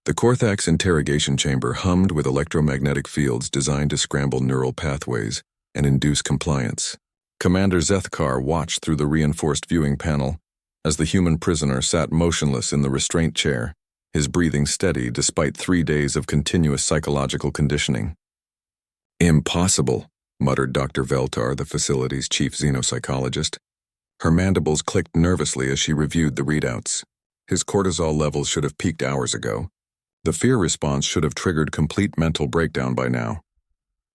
The Korthax interrogation chamber hummed with electromagnetic fields designed to scramble neural pathways and induce compliance. Commander Zethkar watched through the reinforced viewing panel as the human prisoner sat motionless in the restraint chair, his breathing steady despite 3 days of continuous psychological conditioning. "Impossible," muttered Dr. Veltar, the facility's chief xenopsychologist. Her mandibles clicked nervously as she reviewed the readouts. His cortisol levels should have peaked hours ago. The fear response should have triggered complete mental breakdown by now.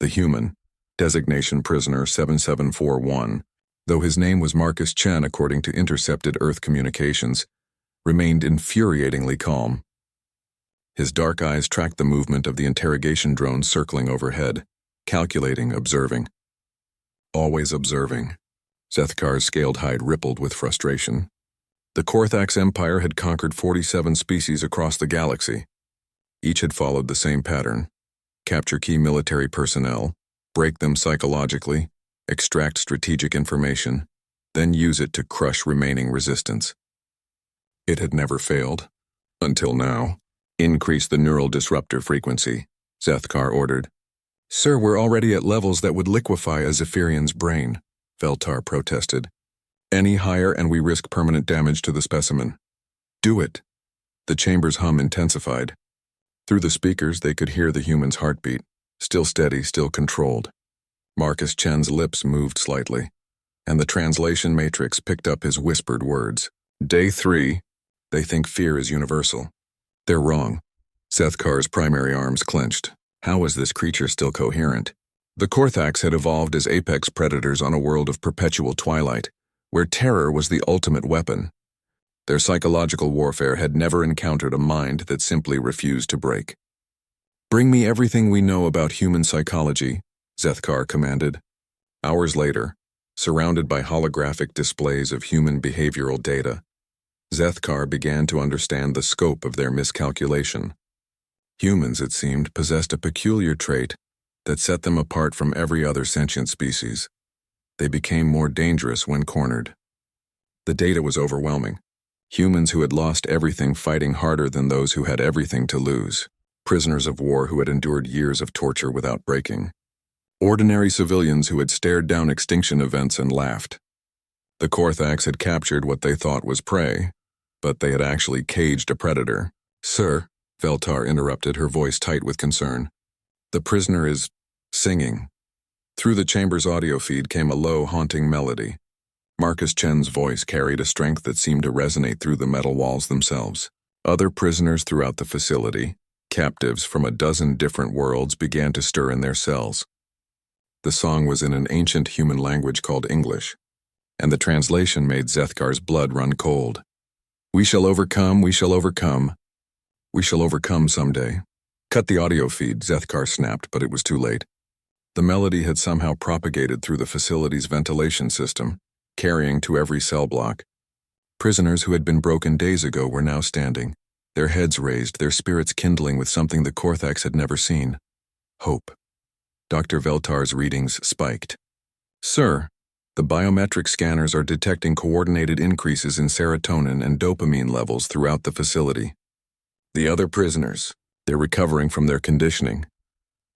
The human, designation prisoner 7741, though his name was Marcus Chen according to intercepted Earth communications, remained infuriatingly calm. His dark eyes tracked the movement of the interrogation drone circling overhead, calculating, observing. Always observing. Zethkar's scaled hide rippled with frustration. The Korthax Empire had conquered 47 species across the galaxy. Each had followed the same pattern: capture key military personnel, break them psychologically, extract strategic information, then use it to crush remaining resistance. It had never failed. Until now. "Increase the neural disruptor frequency," Zethkar ordered. "Sir, we're already at levels that would liquefy a Zephyrian's brain," Veltar protested. "Any higher and we risk permanent damage to the specimen." "Do it." The chamber's hum intensified. Through the speakers they could hear the human's heartbeat, still steady, still controlled. Marcus Chen's lips moved slightly, and the translation matrix picked up his whispered words. "Day 3. They think fear is universal. They're wrong." Zethkar's primary arms clenched. How was this creature still coherent? The Korthax had evolved as apex predators on a world of perpetual twilight, where terror was the ultimate weapon. Their psychological warfare had never encountered a mind that simply refused to break. "Bring me everything we know about human psychology," Zethkar commanded. Hours later, surrounded by holographic displays of human behavioral data, Zethkar began to understand the scope of their miscalculation. Humans, it seemed, possessed a peculiar trait that set them apart from every other sentient species. They became more dangerous when cornered. The data was overwhelming. Humans who had lost everything fighting harder than those who had everything to lose. Prisoners of war who had endured years of torture without breaking. Ordinary civilians who had stared down extinction events and laughed. The Korthax had captured what they thought was prey, but they had actually caged a predator. "Sir," Veltar interrupted, her voice tight with concern. "The prisoner is singing." Through the chamber's audio feed came a low, haunting melody. Marcus Chen's voice carried a strength that seemed to resonate through the metal walls themselves. Other prisoners throughout the facility, captives from a dozen different worlds, began to stir in their cells. The song was in an ancient human language called English, and the translation made Zethkar's blood run cold. "We shall overcome, we shall overcome. We shall overcome someday." "Cut the audio feed," Zethkar snapped, but it was too late. The melody had somehow propagated through the facility's ventilation system, carrying to every cell block. Prisoners who had been broken days ago were now standing, their heads raised, their spirits kindling with something the Korthax had never seen: hope. Dr. Veltar's readings spiked. "Sir, the biometric scanners are detecting coordinated increases in serotonin and dopamine levels throughout the facility. The other prisoners, they're recovering from their conditioning."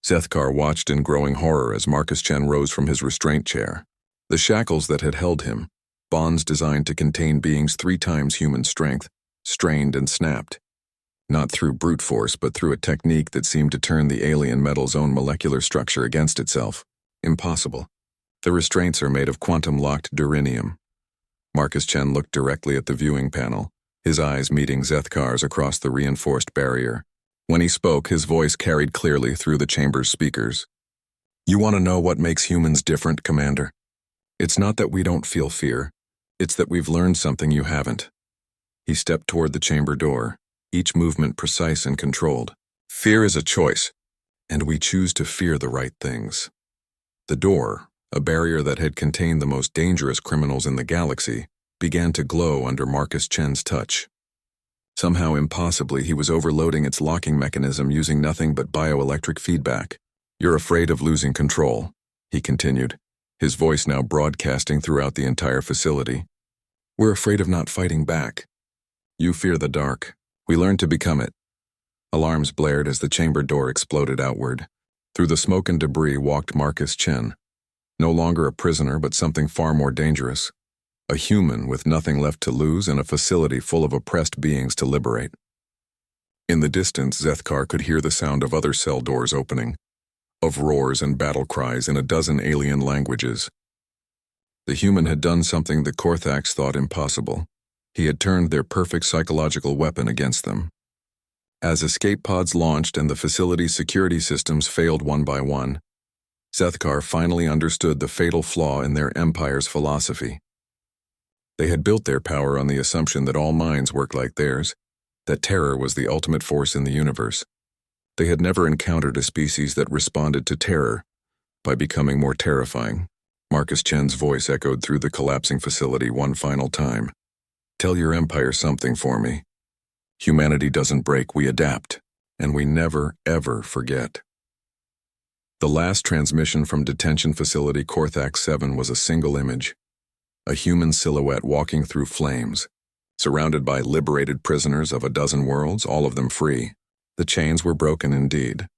Zethkar watched in growing horror as Marcus Chen rose from his restraint chair. The shackles that had held him, bonds designed to contain beings 3 times human strength, strained and snapped. Not through brute force, but through a technique that seemed to turn the alien metal's own molecular structure against itself. Impossible. The restraints are made of quantum-locked durinium. Marcus Chen looked directly at the viewing panel, his eyes meeting Zethkar's across the reinforced barrier. When he spoke, his voice carried clearly through the chamber's speakers. "You want to know what makes humans different, Commander? It's not that we don't feel fear. It's that we've learned something you haven't." He stepped toward the chamber door, each movement precise and controlled. "Fear is a choice, and we choose to fear the right things." The door, a barrier that had contained the most dangerous criminals in the galaxy, began to glow under Marcus Chen's touch. Somehow impossibly, he was overloading its locking mechanism using nothing but bioelectric feedback. "You're afraid of losing control," he continued, his voice now broadcasting throughout the entire facility. "We're afraid of not fighting back. You fear the dark. We learned to become it. Alarms blared as the chamber door exploded outward. Through the smoke and debris walked Marcus Chen, no longer a prisoner but something far more dangerous. A human with nothing left to lose and a facility full of oppressed beings to liberate. In the distance, Zethkar could hear the sound of other cell doors opening, of roars and battle cries in a dozen alien languages. The human had done something the Korthax thought impossible. He had turned their perfect psychological weapon against them. As escape pods launched and the facility's security systems failed one by one, Zethkar finally understood the fatal flaw in their empire's philosophy. They had built their power on the assumption that all minds worked like theirs, that terror was the ultimate force in the universe. They had never encountered a species that responded to terror by becoming more terrifying. Marcus Chen's voice echoed through the collapsing facility one final time. "Tell your empire something for me. Humanity doesn't break, we adapt, and we never, ever forget." The last transmission from detention facility Korthax 7 was a single image. A human silhouette walking through flames, surrounded by liberated prisoners of a dozen worlds, all of them free. The chains were broken indeed,